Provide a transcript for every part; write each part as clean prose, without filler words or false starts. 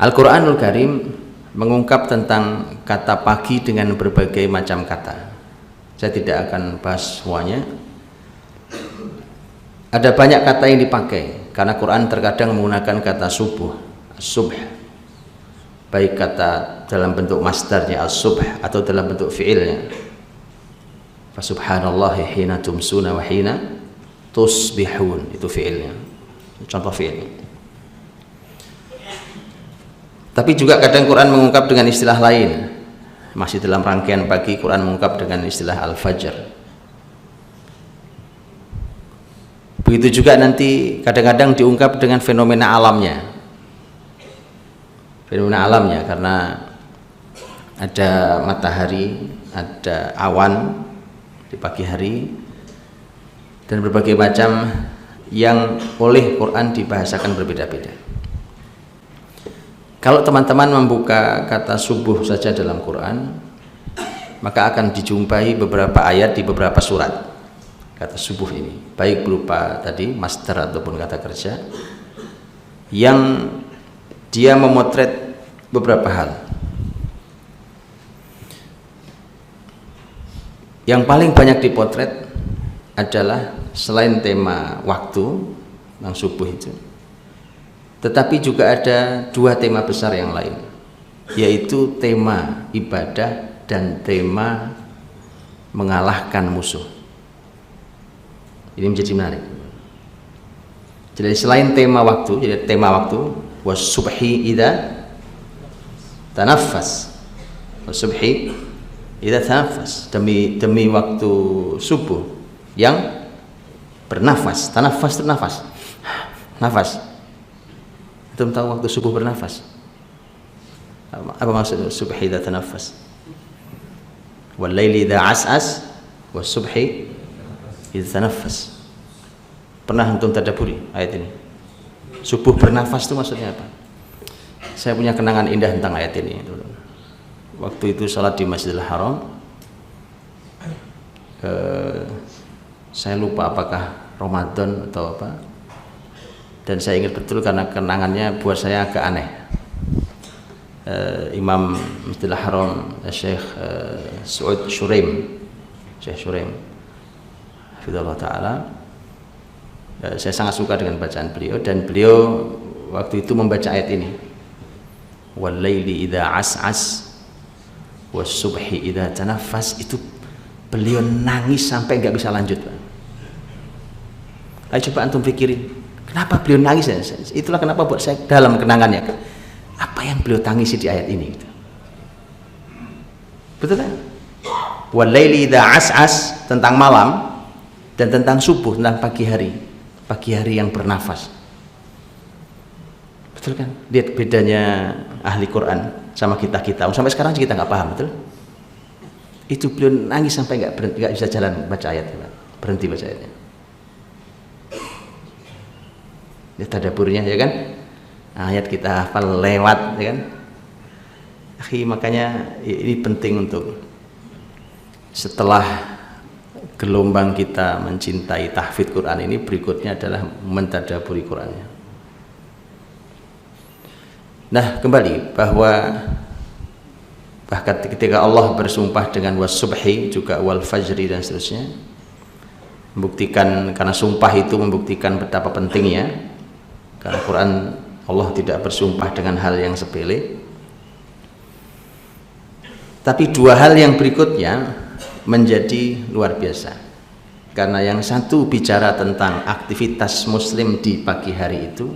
Al-Quranul Karim mengungkap tentang kata pagi dengan berbagai macam kata. Saya tidak akan bahas semuanya. Ada banyak kata yang dipakai karena Quran terkadang menggunakan kata subuh, subh, baik kata dalam bentuk masdarnya as-subh atau dalam bentuk fi'ilnya. Fa subhanallahi hina tumsuna wa hina tusbihun, itu fi'ilnya, contoh fi'il. Tapi juga kadang Quran mengungkap dengan istilah lain. Masih dalam rangkaian pagi, Quran mengungkap dengan istilah al-fajr. Begitu juga nanti kadang-kadang diungkap dengan fenomena alamnya. Fenomena alamnya karena ada matahari, ada awan di pagi hari, dan berbagai macam yang oleh Quran dibahasakan berbeda-beda. Kalau teman-teman membuka kata subuh saja dalam Quran, maka akan dijumpai beberapa ayat di beberapa surat kata subuh ini, baik berupa tadi masdar ataupun kata kerja, yang dia memotret beberapa hal. Yang paling banyak dipotret adalah selain tema waktu yang subuh itu, tetapi juga ada dua tema besar yang lain, yaitu tema ibadah dan tema mengalahkan musuh. Ini menjadi menarik. Jadi selain tema waktu, jadi tema waktu was-subhi idza tanaffas, was-subhi idza tanaffas, demi waktu subuh yang bernafas. Tanaffas itu nafas, nafas. Antum tahu waktu subuh bernafas? Apa maksud subhi idza tanaffas? Wal laili idza as'as was-subhi idza tanaffas. Pernah antum tadabburi ayat ini? Subuh bernafas itu maksudnya apa? Saya punya kenangan indah tentang ayat ini. Waktu itu salat di Masjidil Haram, saya lupa apakah Ramadan atau apa, dan saya ingat betul karena kenangannya buat saya agak aneh. Imam Masjidil Haram Syekh Su'ud Shuraim, Syekh Shuraim hafizallahu ta'ala, saya sangat suka dengan bacaan beliau, dan beliau waktu itu membaca ayat ini, wal laili idza as'as was subhi idza tanaffas. Itu beliau nangis sampai nggak bisa lanjut, Pak. Ayo coba antum pikirin, kenapa beliau nangis ya? Itulah kenapa buat saya dalam kenangannya, apa yang beliau tangisi di ayat ini gitu. Betul kan? Wal laili idza as'as tentang malam, dan tentang subuh tentang pagi hari yang bernafas. Betul kan? Lihat bedanya ahli Quran sama kita. Sampai sekarang kita nggak paham, betul? Itu beliau nangis sampai nggak bisa jalan baca ayat, berhenti baca ayatnya. Ya tadaburnya, ya kan? Ayat kita hafal lewat, ya kan? Makanya ini penting untuk setelah gelombang kita mencintai tahfidz Quran ini, berikutnya adalah mentadaburi Qurannya. Nah, kembali bahwa bahkan ketika Allah bersumpah dengan was-subhi juga wal fajri dan seterusnya, membuktikan, karena sumpah itu membuktikan betapa pentingnya, karena Quran Allah tidak bersumpah dengan hal yang sepele. Tapi dua hal yang berikutnya menjadi luar biasa, karena yang satu bicara tentang aktivitas muslim di pagi hari itu,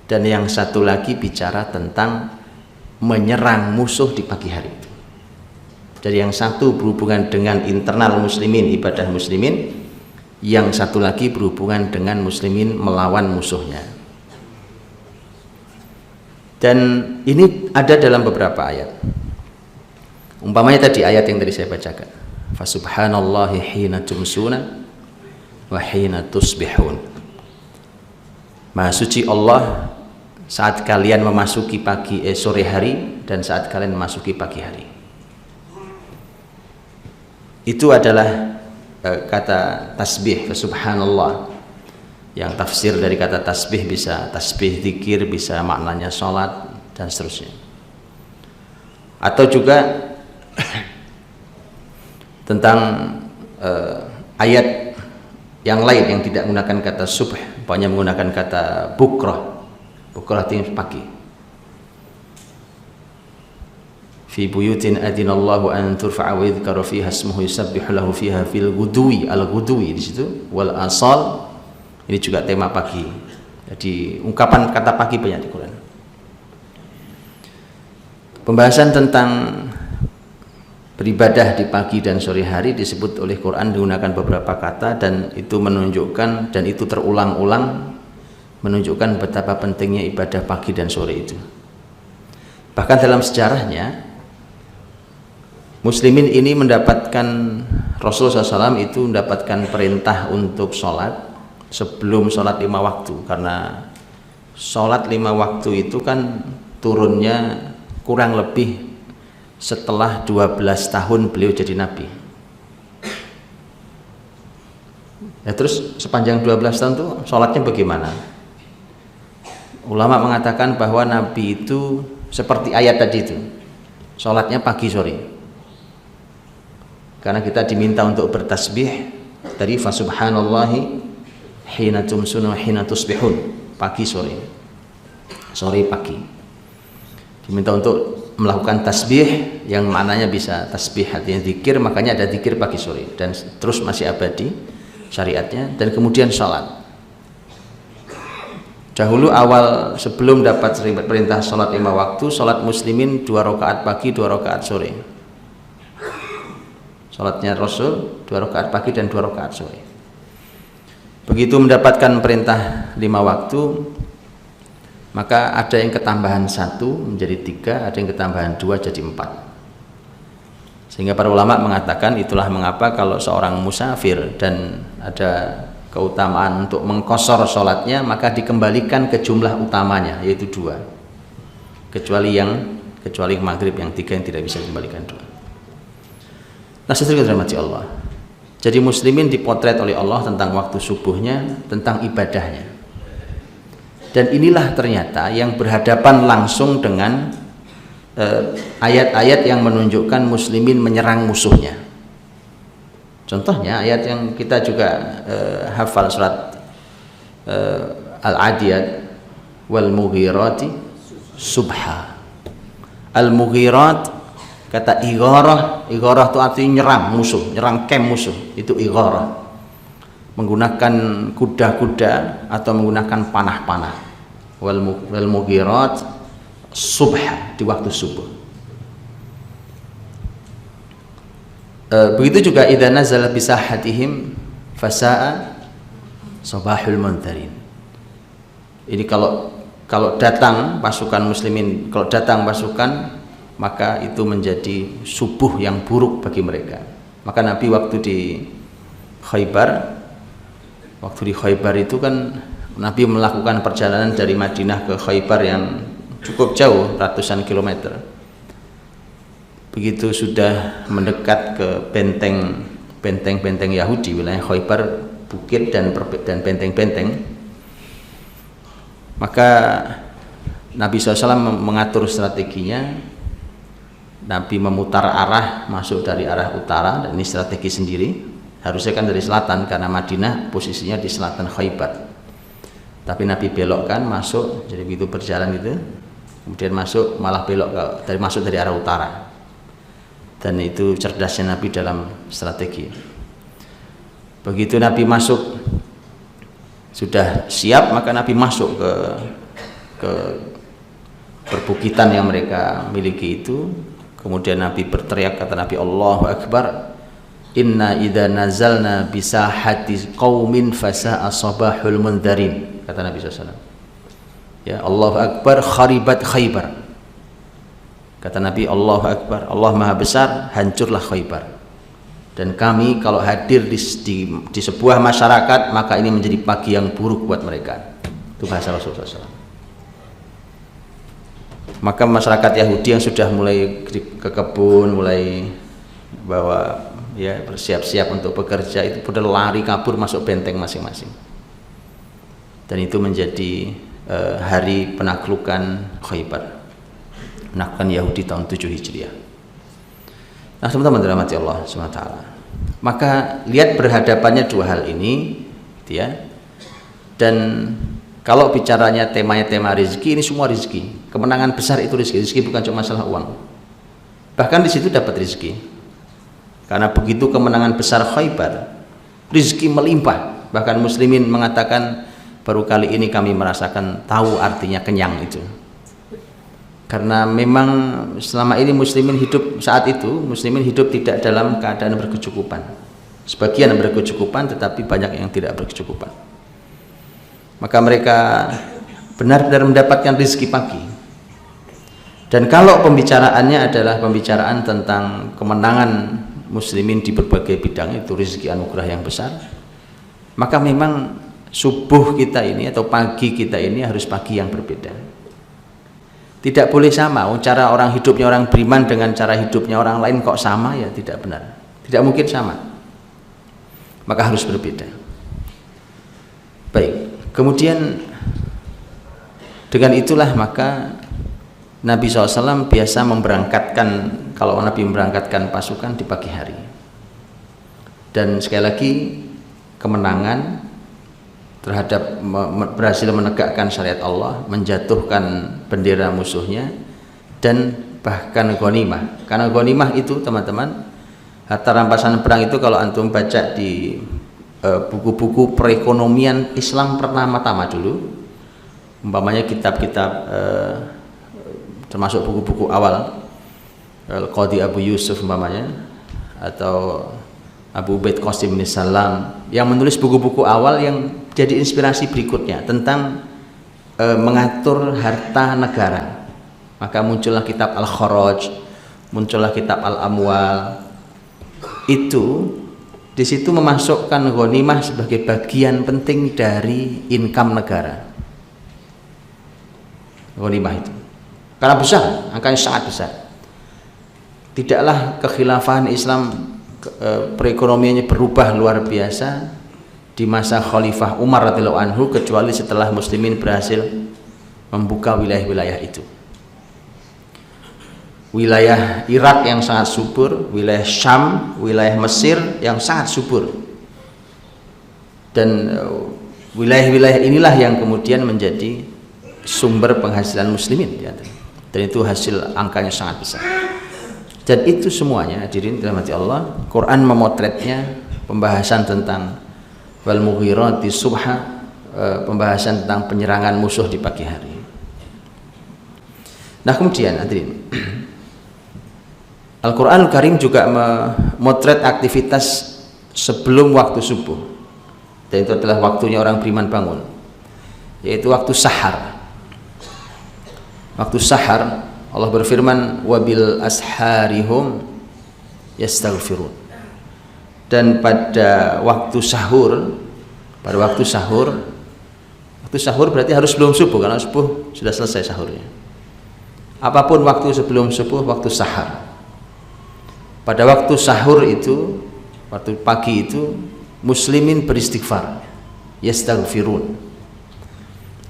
dan yang satu lagi bicara tentang menyerang musuh di pagi hari itu. Jadi yang satu berhubungan dengan internal muslimin, ibadah muslimin, yang satu lagi berhubungan dengan muslimin melawan musuhnya. Dan ini ada dalam beberapa ayat. Umpamanya tadi ayat yang tadi saya bacakan, fa subhanallahi hina tumsuna wa hina tusbihun. Maha suci Allah saat kalian memasuki sore hari dan saat kalian memasuki pagi hari. Itu adalah kata tasbih, fa subhanallah, yang tafsir dari kata tasbih bisa tasbih zikir, bisa maknanya sholat dan seterusnya. Atau juga tentang ayat yang lain yang tidak menggunakan kata subh, banyak menggunakan kata bukrah. Bukrah itu pagi. Fi buyutin adinallahu an turfa'a wa yudhkara fiha ismuhu yusabbihu lahu fiha fil ghudwi, al-ghudwi di situ, wal asal. Ini juga tema pagi. Jadi ungkapan kata pagi banyak di Quran. Pembahasan tentang beribadah di pagi dan sore hari disebut oleh Quran menggunakan beberapa kata, dan itu menunjukkan, dan itu terulang-ulang menunjukkan betapa pentingnya ibadah pagi dan sore itu. Bahkan dalam sejarahnya muslimin ini mendapatkan, Rasulullah SAW itu mendapatkan perintah untuk sholat sebelum sholat 5 waktu, karena sholat 5 waktu itu kan turunnya kurang lebih setelah 12 tahun beliau jadi nabi. Ya, terus sepanjang 12 tahun itu sholatnya bagaimana? Ulama mengatakan bahwa nabi itu seperti ayat tadi itu, sholatnya pagi sore. Karena kita diminta untuk bertasbih dari fasubhanallahi hina tumsuna hina tusbihun, pagi sore, sore pagi. Diminta untuk melakukan tasbih yang maknanya bisa tasbih artinya zikir, makanya ada zikir pagi sore, dan terus masih abadi syariatnya. Dan kemudian sholat. Dahulu awal sebelum dapat perintah sholat 5 waktu, sholat muslimin 2 rakaat pagi 2 rakaat sore. Sholatnya Rasul 2 rakaat pagi dan 2 rakaat sore. Begitu mendapatkan perintah 5 waktu, maka ada yang ketambahan 1 menjadi 3, ada yang ketambahan 2 jadi 4. Sehingga para ulama mengatakan itulah mengapa kalau seorang musafir dan ada keutamaan untuk mengqashar sholatnya, maka dikembalikan ke jumlah utamanya, yaitu 2, kecuali maghrib yang 3 yang tidak bisa dikembalikan 2. Nah, seterusnya dirahmati Allah. Jadi muslimin dipotret oleh Allah tentang waktu subuhnya, tentang ibadahnya. Dan inilah ternyata yang berhadapan langsung dengan ayat-ayat yang menunjukkan muslimin menyerang musuhnya. Contohnya ayat yang kita juga hafal, surat Al-Adiyat, wal mughirati subha. Al-mughirat, kata igharah itu artinya nyerang musuh, nyerang camp musuh, itu igharah. Menggunakan kuda-kuda atau menggunakan panah-panah. Wal mughirat subha, di waktu subuh. Begitu juga idza nazala bisahatihim fasaa sabahul muntarin. Ini kalau datang pasukan muslimin, kalau datang pasukan, maka itu menjadi subuh yang buruk bagi mereka. Maka Nabi waktu di Khaybar itu kan Nabi melakukan perjalanan dari Madinah ke Khaybar yang cukup jauh, ratusan kilometer. Begitu sudah mendekat ke benteng-benteng Yahudi, wilayah Khaybar, bukit dan benteng-benteng, maka Nabi SAW mengatur strateginya. Nabi memutar arah, masuk dari arah utara, dan ini strategi sendiri. Harusnya kan dari selatan, karena Madinah posisinya di selatan Khaybar. Tapi Nabi belokkan, masuk, jadi begitu berjalan gitu, kemudian masuk, malah belok masuk dari arah utara. Dan itu cerdasnya Nabi dalam strategi. Begitu Nabi masuk, sudah siap, maka Nabi masuk ke perbukitan yang mereka miliki itu. Kemudian Nabi berteriak, kata Nabi, Allahu Akbar, inna idza nazalna bisahati qaumin fasa'a sabahul mundarin, kata Nabi SAW. Ya, Allahu Akbar, kharibat Khaybar, kata Nabi, Allahu Akbar, Allah Maha Besar, hancurlah Khaybar. Dan kami kalau hadir di sebuah masyarakat, maka ini menjadi pagi yang buruk buat mereka. Itu bahasa Rasulullah SAW. Maka masyarakat Yahudi yang sudah mulai ke kebun, mulai bawa, ya, bersiap-siap untuk bekerja, itu pada lari kabur masuk benteng masing-masing. Dan itu menjadi hari penaklukan Khaybar. menaklukkan Yahudi tahun 7 Hijriah. Nah, teman-teman dirahmati Allah SWT. Maka lihat berhadapannya dua hal ini, gitu ya. Dan kalau bicaranya temanya tema rezeki, ini semua rezeki. Kemenangan besar itu rezeki. Rezeki bukan cuma masalah uang. Bahkan di situ dapat rezeki. Karena begitu kemenangan besar Khaybar, rezeki melimpah. Bahkan muslimin mengatakan baru kali ini kami merasakan tahu artinya kenyang itu. Karena memang selama ini muslimin hidup saat itu, muslimin hidup tidak dalam keadaan berkecukupan. Sebagian berkecukupan tetapi banyak yang tidak berkecukupan. Maka mereka benar-benar mendapatkan rezeki pagi. Dan kalau pembicaraannya adalah pembicaraan tentang kemenangan muslimin di berbagai bidang, itu rezeki anugerah yang besar, maka memang subuh kita ini atau pagi kita ini harus pagi yang berbeda. Tidak boleh sama. Cara orang hidupnya orang beriman dengan cara hidupnya orang lain kok sama, ya tidak benar. Tidak mungkin sama. Maka harus berbeda. Baik. Kemudian dengan itulah maka Nabi SAW biasa memberangkatkan, kalau Nabi memberangkatkan pasukan di pagi hari. Dan sekali lagi kemenangan terhadap berhasil menegakkan syariat Allah, menjatuhkan bendera musuhnya, dan bahkan ghanimah. Karena ghanimah itu teman-teman, harta rampasan perang itu kalau antum baca di buku-buku perekonomian Islam pertama-tama dulu, umpamanya kitab-kitab termasuk buku-buku awal Al-Qadi Abu Yusuf umpamanya, atau Abu Ubaid Qasim bin Salam, yang menulis buku-buku awal yang jadi inspirasi berikutnya tentang mengatur harta negara. Maka muncullah kitab Al-Kharaj, muncullah kitab Al-Amwal. Itu di situ memasukkan ghanimah sebagai bagian penting dari income negara. Ghanimah itu karena besar, angkanya sangat besar. Tidaklah kekhilafahan Islam perekonomiannya berubah luar biasa di masa Khalifah Umar radhiyallahu anhu, kecuali setelah muslimin berhasil membuka wilayah-wilayah itu. Wilayah Irak yang sangat subur, wilayah Syam, wilayah Mesir yang sangat subur. Dan wilayah-wilayah inilah yang kemudian menjadi sumber penghasilan muslimin, ya. Dan itu hasil angkanya sangat besar. Dan itu semuanya hadirin dirahmati Allah, Quran memotretnya, pembahasan tentang wal mughirati subha, pembahasan tentang penyerangan musuh di pagi hari. Nah, kemudian hadirin, Al-Quran Al-Karim juga memotret aktivitas sebelum waktu subuh, dan itu adalah waktunya orang beriman bangun, yaitu waktu sahar. Waktu sahar Allah berfirman, wabil asharihum yastaghfirun. Dan pada waktu sahur, waktu sahur berarti harus sebelum subuh, karena subuh sudah selesai sahurnya. Apapun waktu sebelum subuh, waktu sahar. Pada waktu sahur itu, waktu pagi itu, muslimin beristighfar, yastaghfirun.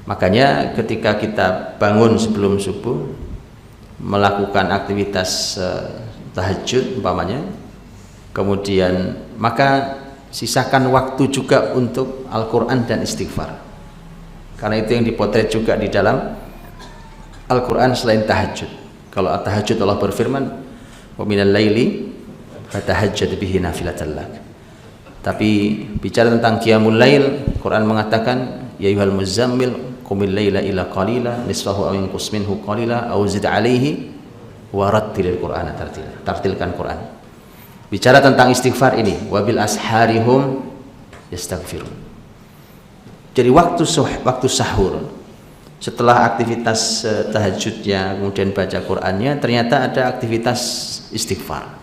Makanya ketika kita bangun sebelum subuh, melakukan aktivitas tahajud umpamanya, kemudian maka sisakan waktu juga untuk Al-Quran dan istighfar, karena itu yang dipotret juga di dalam Al-Quran selain tahajud. Kalau tahajud Allah berfirman, wa minal laili fatahajjad bihi nafilatan lak. Tapi bicara tentang qiyamul lail, Quran mengatakan ya ayyuhal muzammil qumil laila illa qalila nisfahu aw inqus minhu qalila aw zid alaihi wa rattilil qur'ana tartila. Tartilkan Quran. Bicara tentang istighfar ini, wabil asharihum yastaghfirun. Jadi waktu sahur, setelah aktivitas tahajudnya kemudian baca Qur'annya, ternyata ada aktivitas istighfar.